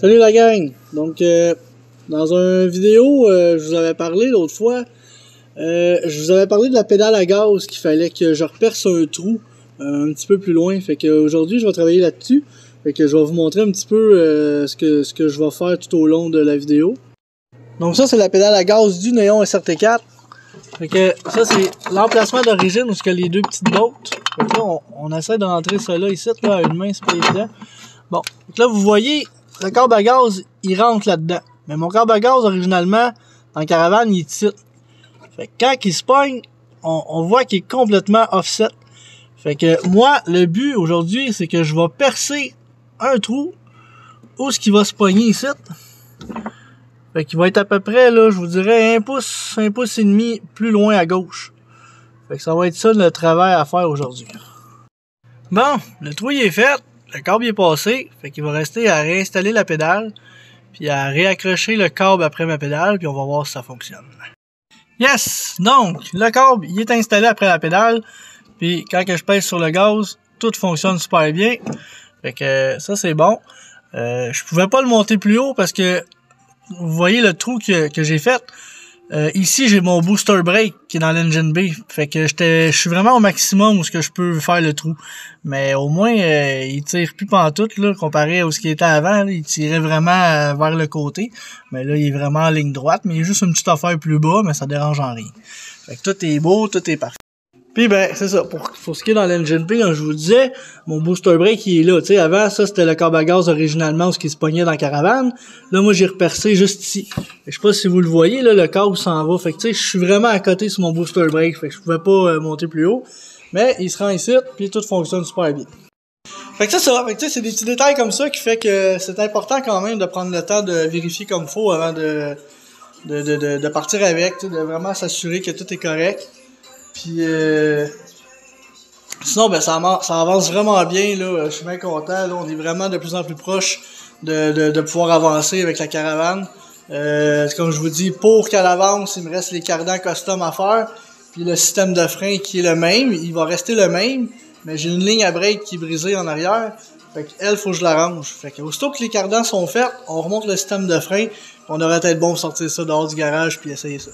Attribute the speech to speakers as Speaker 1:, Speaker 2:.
Speaker 1: Salut la gang! Donc, dans une vidéo, je vous avais parlé l'autre fois, je vous avais parlé de la pédale à gaz qu'il fallait que je reperce un trou un petit peu plus loin. Fait qu'aujourd'hui, je vais travailler là-dessus. Fait que je vais vous montrer un petit peu ce que je vais faire tout au long de la vidéo. Donc ça, c'est la pédale à gaz du Néon SRT4. Fait que ça, c'est l'emplacement d'origine où il y a les deux petites bottes. Fait que là, on essaie de rentrer ça là, ici, là, à une main, c'est pas évident. Bon, donc là, vous voyez, le câble à gaz, il rentre là-dedans. Mais mon câble à gaz, originalement, dans la caravane, il est ici. Fait que quand il se pogne, on voit qu'il est complètement offset. Fait que moi, le but aujourd'hui, c'est que je vais percer un trou où ce qui va se pogner ici. Fait qu'il va être à peu près, là, je vous dirais, un pouce et demi plus loin à gauche. Fait que ça va être ça le travail à faire aujourd'hui. Bon, le trou il est fait, le câble il est passé, fait qu'il va rester à réinstaller la pédale, puis à réaccrocher le câble après ma pédale, puis on va voir si ça fonctionne. Yes! Donc, le câble il est installé après la pédale, puis quand que je pèse sur le gaz, tout fonctionne super bien. Fait que ça c'est bon. Je pouvais pas le monter plus haut parce que vous voyez le trou que j'ai fait. Ici, j'ai mon booster brake qui est dans l'engine B. Fait que je suis vraiment au maximum où ce que je peux faire le trou. Mais au moins, il tire plus pantoute, là, comparé à ce qu'il était avant. Là, il tirait vraiment vers le côté. Mais là, il est vraiment en ligne droite. Mais il est juste une petite affaire plus bas, mais ça dérange en rien. Fait que tout est beau, tout est parfait. Puis ben, c'est ça, pour ce qui est dans l'engine B, comme je vous disais, mon booster brake il est là, tu sais, avant ça c'était le câble à gaz originalement ce qui se pognait dans la caravane, là moi j'ai repercé juste ici. Je sais pas si vous le voyez, là le câble s'en va, fait que tu sais, je suis vraiment à côté sur mon booster brake, fait que je pouvais pas monter plus haut, mais il se rend ici, puis tout fonctionne super bien. Fait que c'est ça, fait que tu sais, c'est des petits détails comme ça qui fait que c'est important quand même de prendre le temps de vérifier comme faut avant de partir avec, tu sais, de vraiment s'assurer que tout est correct. Puis sinon ben ça avance vraiment bien là, je suis bien content là, on est vraiment de plus en plus proche de pouvoir avancer avec la caravane. Comme je vous dis, pour qu'elle avance, il me reste les cardans custom à faire, puis le système de frein qui est le même, il va rester le même, mais j'ai une ligne à break qui est brisée en arrière, fait qu'elle faut que je l'arrange. Fait que aussitôt que les cardans sont faits, on remonte le système de frein, on aurait peut-être bon sortir ça dehors du garage puis essayer ça.